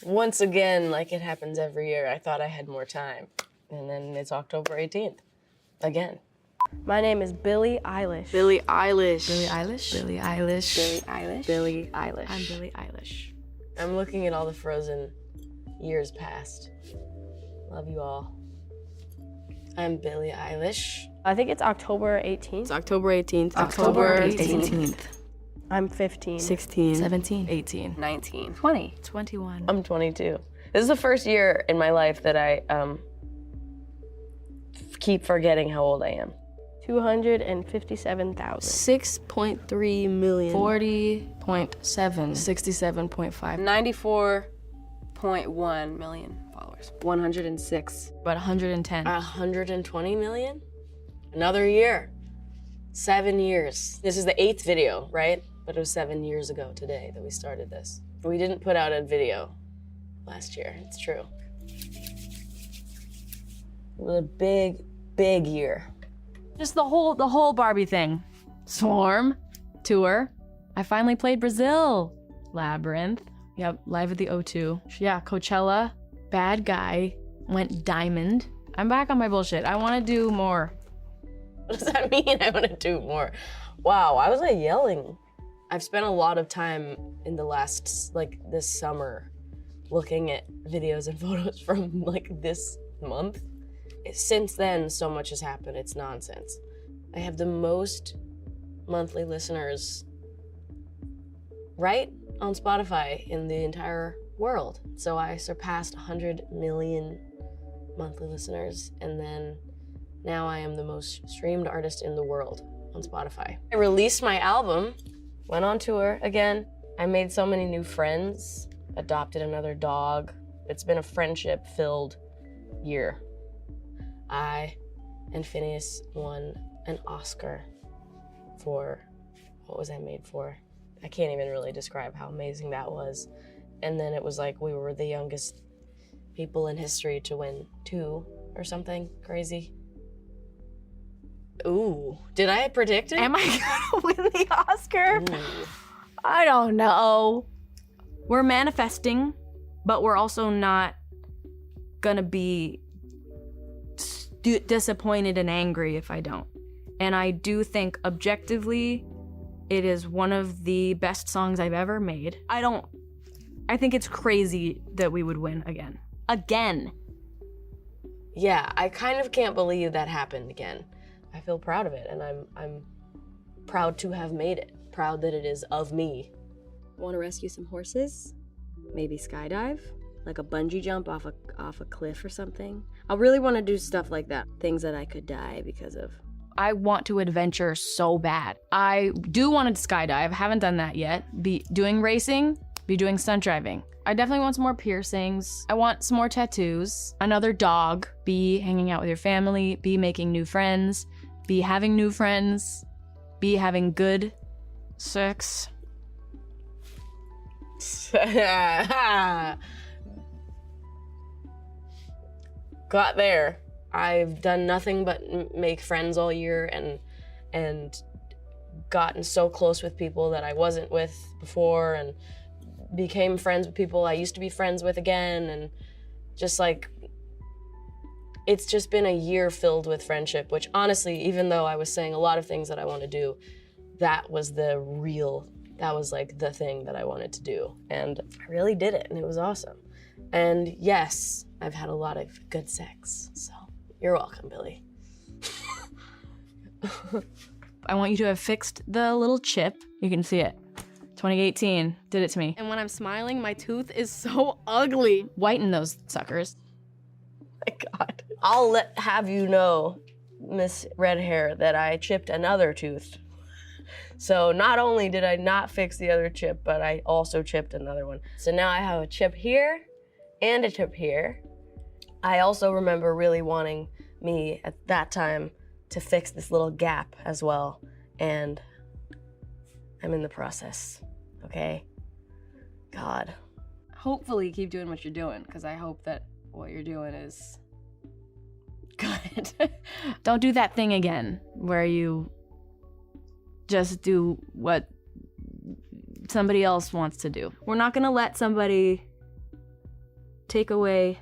Once again, like it happens every year, I thought I had more time. And then it's October 18th. Again. My name is Billie Eilish. Billie Eilish. Billie Eilish. Billie Eilish. Billie Eilish. Billie Eilish. I'm Billie Eilish. I'm looking at all the Frozen years past. Love you all. I'm Billie Eilish. I think it's October 18th. It's October 18th. October 18th. I'm 15. 16. 17. 18. 19. 20. 21. I'm 22. This is the first year in my life that I keep forgetting how old I am. 257,000. 6.3 million. 40.7. 67.5. 94.1 million followers. 106. About 110. 120 million? Another year. 7 years. This is the 8th video, right? But it was 7 years ago today that we started this. We didn't put out a video last year, it's true. It was a big, big year. Just the whole Barbie thing. Swarm, tour. I finally played Brazil. Labyrinth. Yep, live at the O2. Yeah, Coachella. Bad Guy. Went diamond. I'm back on my bullshit. I want to do more. What does that mean? I want to do more. Wow, I was like yelling. I've spent a lot of time in the last, like this summer, looking at videos and photos from like this month. Since then, so much has happened, it's nonsense. I have the most monthly listeners, right? On Spotify in the entire world. So I surpassed 100 million monthly listeners, and then now I am the most streamed artist in the world on Spotify. I released my album, went on tour again. I made so many new friends, adopted another dog. It's been a friendship-filled year. I and Phineas won an Oscar for, what was I made for? I can't even really describe how amazing that was. And then it was like we were the youngest people in history to win 2 or something crazy. Ooh, did I predict it? Am I gonna win the Oscar? Ooh. I don't know. We're manifesting, but we're also not gonna be disappointed and angry if I don't. And I do think objectively, it is one of the best songs I've ever made. I think it's crazy that we would win again. Again. Yeah, I kind of can't believe that happened again. I feel proud of it, and I'm proud to have made it. Proud that it is of me. Want to rescue some horses? Maybe skydive? Like a bungee jump off a cliff or something? I really want to do stuff like that. Things that I could die because of. I want to adventure so bad. I do want to skydive, haven't done that yet. Be doing racing, be doing stunt driving. I definitely want some more piercings. I want some more tattoos, another dog, be hanging out with your family, be making new friends, be having new friends, be having good sex. Got there. I've done nothing but make friends all year and gotten so close with people that I wasn't with before, and became friends with people I used to be friends with again, and just like, it's just been a year filled with friendship, which honestly, even though I was saying a lot of things that I want to do, that was like the thing that I wanted to do. And I really did it, and it was awesome. And yes, I've had a lot of good sex, so you're welcome, Billie. I want you to have fixed the little chip. You can see it. 2018 did it to me. And when I'm smiling, my tooth is so ugly. Whiten those suckers. My God. I'll have you know, Miss Red Hair, that I chipped another tooth. So not only did I not fix the other chip, but I also chipped another one. So now I have a chip here and a chip here. I also remember really wanting me at that time to fix this little gap as well. And I'm in the process, okay? God. Hopefully keep doing what you're doing, because I hope that what you're doing is good. Don't do that thing again where you just do what somebody else wants to do. We're not gonna let somebody take away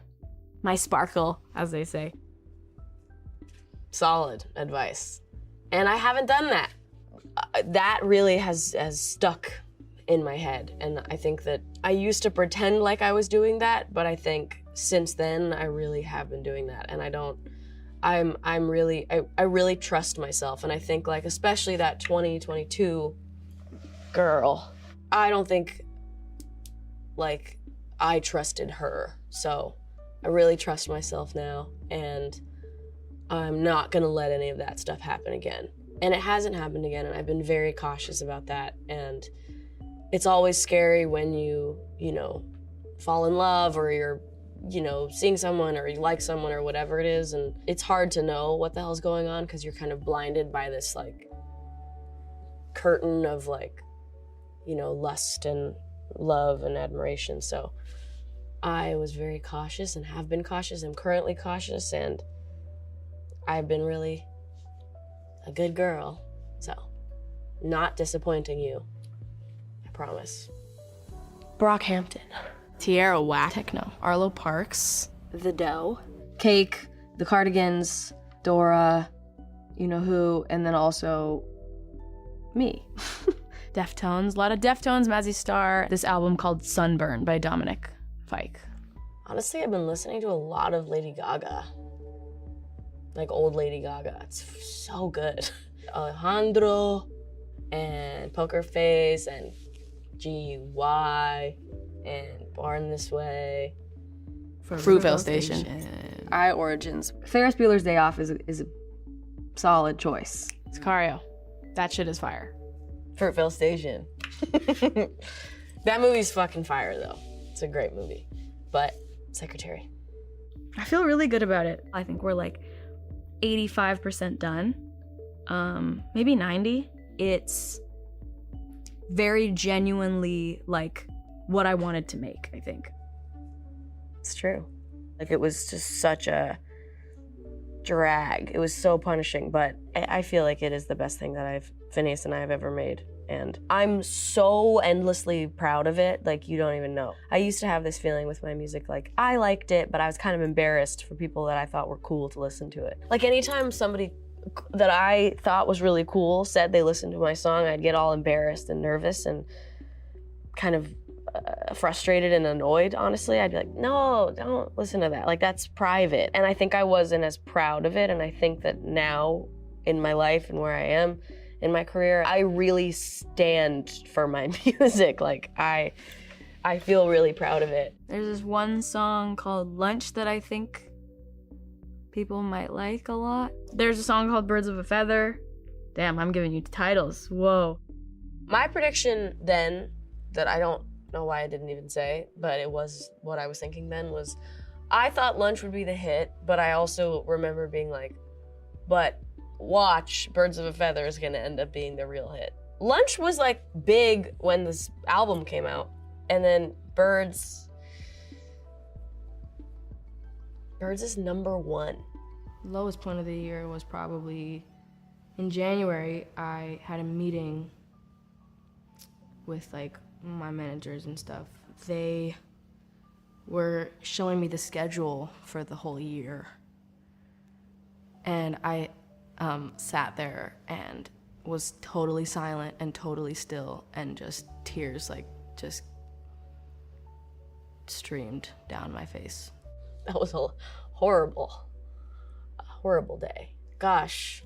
my sparkle, as they say. Solid advice. And I haven't done that. That really has stuck in my head. And I think that I used to pretend like I was doing that, but I think since then I really have been doing that. And I really trust myself. And I think like, especially that 2022 girl, I don't think like I trusted her. So I really trust myself now, and I'm not gonna let any of that stuff happen again. And it hasn't happened again, and I've been very cautious about that. And it's always scary when you know, fall in love, or you're, you know, seeing someone, or you like someone, or whatever it is, and it's hard to know what the hell's going on because you're kind of blinded by this like curtain of like, you know, lust and love and admiration. So I was very cautious and have been cautious. I'm currently cautious, and I've been really a good girl. So not disappointing you, I promise. Brockhampton. Tierra Whack. Techno. Arlo Parks. The Dough. Cake. The Cardigans. Dora. You Know Who. And then also me. Deftones. A lot of Deftones. Mazzy Star. This album called Sunburn by Dominic Fike. Honestly, I've been listening to a lot of Lady Gaga. Like old Lady Gaga. It's so good. Alejandro and Poker Face and GY and Born This Way. Fruitvale Station. I Origins. Ferris Bueller's Day Off is a solid choice. Sicario. That shit is fire. Fruitvale Station. That movie's fucking fire though. It's a great movie. But Secretary. I feel really good about it. I think we're like 85% done. Maybe 90. It's very genuinely like what I wanted to make, I think. It's true. Like, it was just such a drag. It was so punishing, but I feel like it is the best thing that Phineas and I have ever made. And I'm so endlessly proud of it, like you don't even know. I used to have this feeling with my music, like I liked it, but I was kind of embarrassed for people that I thought were cool to listen to it. Like anytime somebody that I thought was really cool said they listened to my song, I'd get all embarrassed and nervous and kind of frustrated and annoyed, honestly. I'd be like, no, don't listen to that. Like, that's private. And I think I wasn't as proud of it. And I think that now in my life and where I am in my career, I really stand for my music. Like, I feel really proud of it. There's this one song called Lunch that I think people might like a lot. There's a song called Birds of a Feather. Damn, I'm giving you titles. Whoa. My prediction then, that I don't know why I didn't even say, but it was what I was thinking then, was I thought Lunch would be the hit, but I also remember being like, but watch, Birds of a Feather is gonna end up being the real hit. Lunch was like big when this album came out, and then Birds is #1. Lowest point of the year was probably in January. I had a meeting with like my managers and stuff. They were showing me the schedule for the whole year, and I sat there and was totally silent and totally still, and just tears like just streamed down my face. That was a horrible day. Gosh,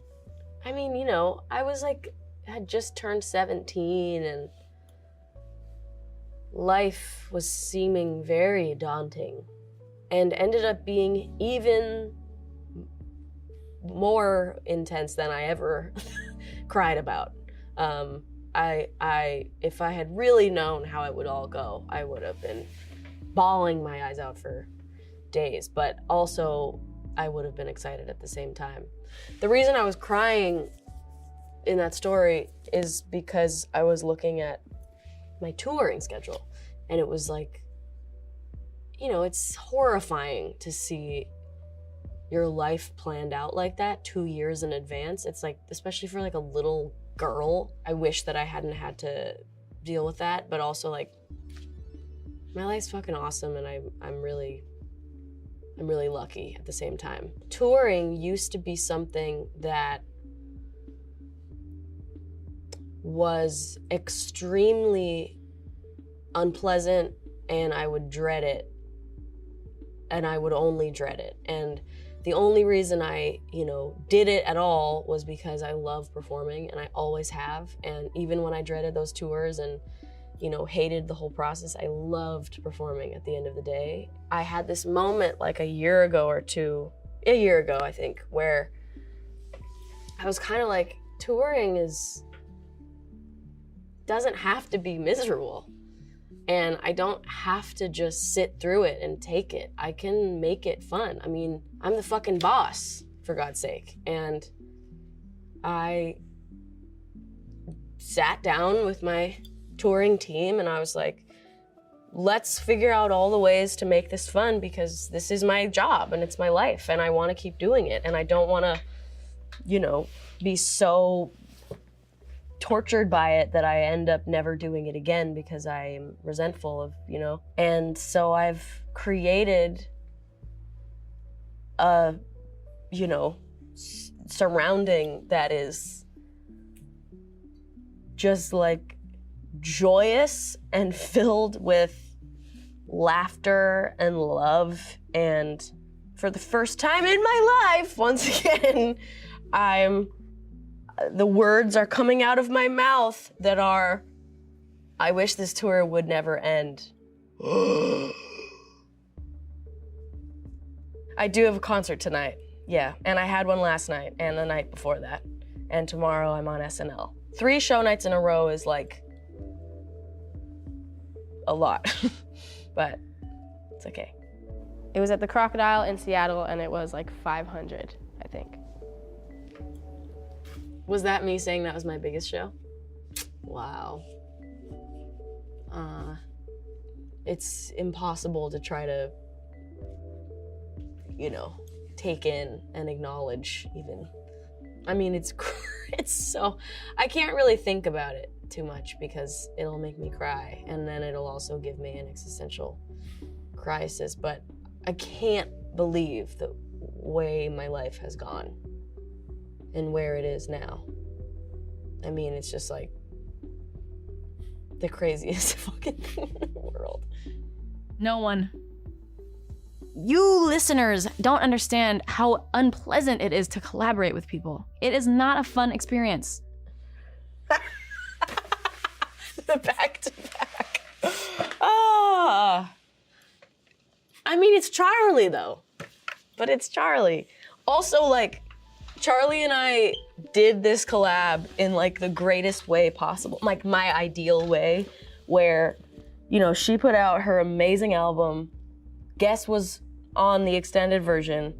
I mean, you know, I was like, had just turned 17, and life was seeming very daunting, and ended up being even more intense than I ever cried about. If I had really known how it would all go, I would have been bawling my eyes out for days, but also I would have been excited at the same time. The reason I was crying in that story is because I was looking at my touring schedule, and it was like, you know, it's horrifying to see your life planned out like that 2 years in advance. It's like, especially for like a little girl, I wish that I hadn't had to deal with that, but also like, my life's fucking awesome, and I'm really I'm really lucky at the same time. Touring used to be something that was extremely unpleasant, and I would dread it, and I would only dread it. And the only reason I, did it at all was because I love performing, and I always have. And even when I dreaded those tours and, hated the whole process, I loved performing at the end of the day. I had this moment like a year ago, I think, where I was kind of like, touring doesn't have to be miserable. And I don't have to just sit through it and take it. I can make it fun. I mean, I'm the fucking boss, for God's sake. And I sat down with my touring team and I was like, let's figure out all the ways to make this fun, because this is my job and it's my life and I want to keep doing it. And I don't want to, be so tortured by it that I end up never doing it again because I'm resentful of, And so I've created a, surrounding that is just like joyous and filled with laughter and love. And for the first time in my life, once again, the words are coming out of my mouth that are, I wish this tour would never end. I do have a concert tonight, yeah, and I had one last night and the night before that, and tomorrow I'm on SNL. 3 show nights in a row is like a lot, but it's okay. It was at the Crocodile in Seattle, and it was like 500, I think. Was that me saying that was my biggest show? Wow. It's impossible to try to, take in and acknowledge even. I mean, it's so, I can't really think about it too much because it'll make me cry, and then it'll also give me an existential crisis, but I can't believe the way my life has gone and where it is now. I mean, it's just like the craziest fucking thing in the world. No one. You listeners don't understand how unpleasant it is to collaborate with people. It is not a fun experience. The back-to-back. I mean, it's Charlie, though. But it's Charlie. Also, like, Charlie and I did this collab in, like, the greatest way possible. Like, my ideal way, where, she put out her amazing album. Guess was on the extended version.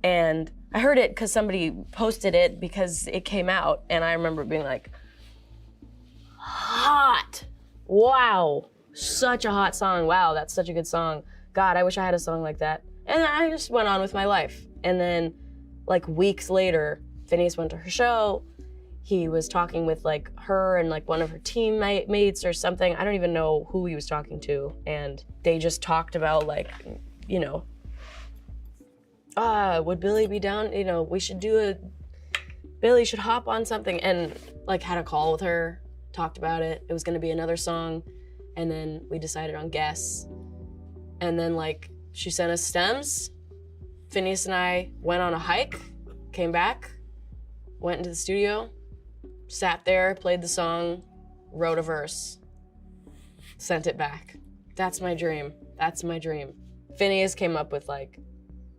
And I heard it because somebody posted it because it came out. And I remember being like, hot. Wow. Such a hot song. Wow, that's such a good song. God, I wish I had a song like that. And then I just went on with my life. And then, like, weeks later, Phineas went to her show. He was talking with, like, her and, like, one of her teammates or something. I don't even know who he was talking to. And they just talked about, like, would Billie be down? We should Billie should hop on something. And, like, had a call with her, talked about it. It was gonna be another song. And then we decided on Guess. And then, like, she sent us stems. Phineas and I went on a hike, came back, went into the studio, sat there, played the song, wrote a verse, sent it back. That's my dream. That's my dream. Phineas came up with, like,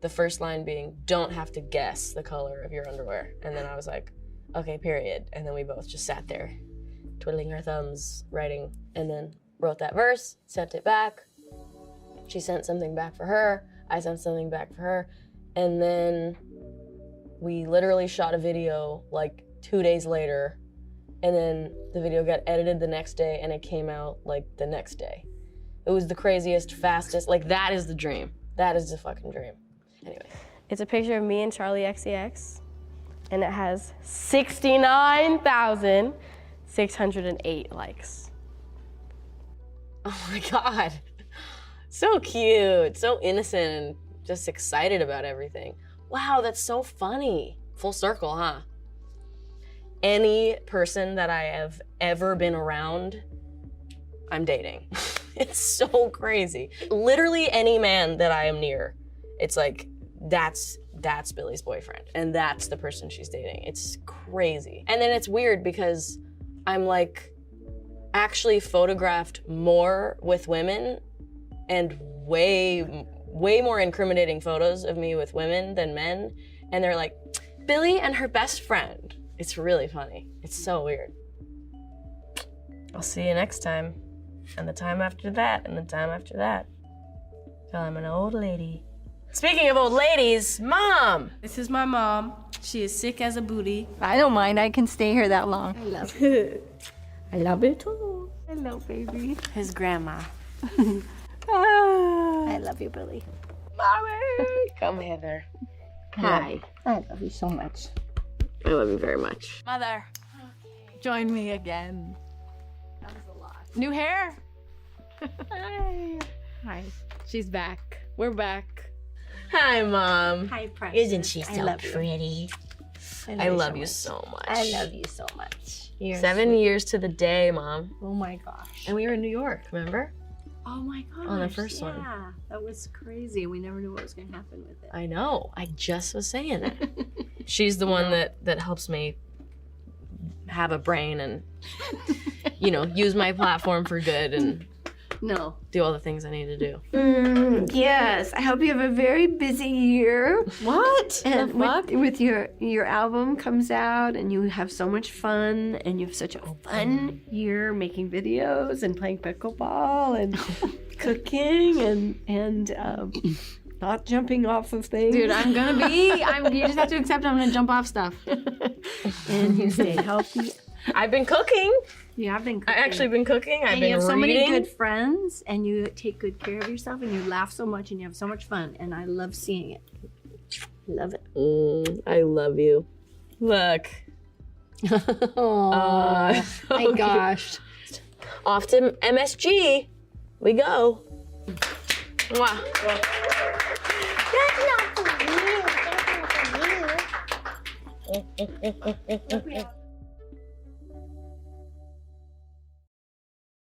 the first line being, don't have to guess the color of your underwear. And then I was like, okay, period. And then we both just sat there, twiddling our thumbs, writing, and then wrote that verse, sent it back. She sent something back for her. I sent something back for her. And then we literally shot a video like 2 days later. And then the video got edited the next day and it came out like the next day. It was the craziest, fastest, like that is the dream. That is the fucking dream. Anyway. It's a picture of me and Charlie XCX, and it has 69,608 likes. Oh my God. So cute, so innocent and just excited about everything. Wow, that's so funny. Full circle, huh? Any person that I have ever been around, I'm dating. It's so crazy. Literally any man that I am near, it's like, that's Billie's boyfriend. And that's the person she's dating. It's crazy. And then it's weird because I'm like actually photographed more with women and way more incriminating photos of me with women than men. And they're like, Billie and her best friend. It's really funny. It's so weird. I'll see you next time. And the time after that, and the time after that. Till I'm an old lady. Speaking of old ladies, Mom! This is my mom. She is sick as a booty. I don't mind. I can stay here that long. I love it. I love it too. Hello, baby. His grandma. I love you, Billie. Mommy! Come hither. Hi. I love you so much. I love you very much. Mother, join me again. That was a lot. New hair. Hi. Hi. She's back. We're back. Hi, Mom. Hi, Precious. Isn't she I so love you. pretty? I love you so much. I love you so much. You're 7 years to the day, Mom. Oh my gosh. And we were in New York, remember? Oh my gosh. On the first one. Yeah, that was crazy. We never knew what was going to happen with it. I know. I just was saying that. She's the one that helps me have a brain and, you know, use my platform for good and No. do all the things I need to do. Yes. I hope you have a very busy year. What? And The fuck? with your album comes out and you have so much fun and you have such a fun year making videos and playing pickleball and cooking and not jumping off of things. Dude, you just have to accept I'm gonna jump off stuff. And you stay healthy. I've been cooking. You have been cooking. I've actually been cooking. I've and been you have so reading. many good friends and you take good care of yourself and you laugh so much and you have so much fun and I love seeing it. Love it. I love you. Look. Oh so my cute. gosh. Off to MSG. We go. Mwah. That's not for you. That's not for you.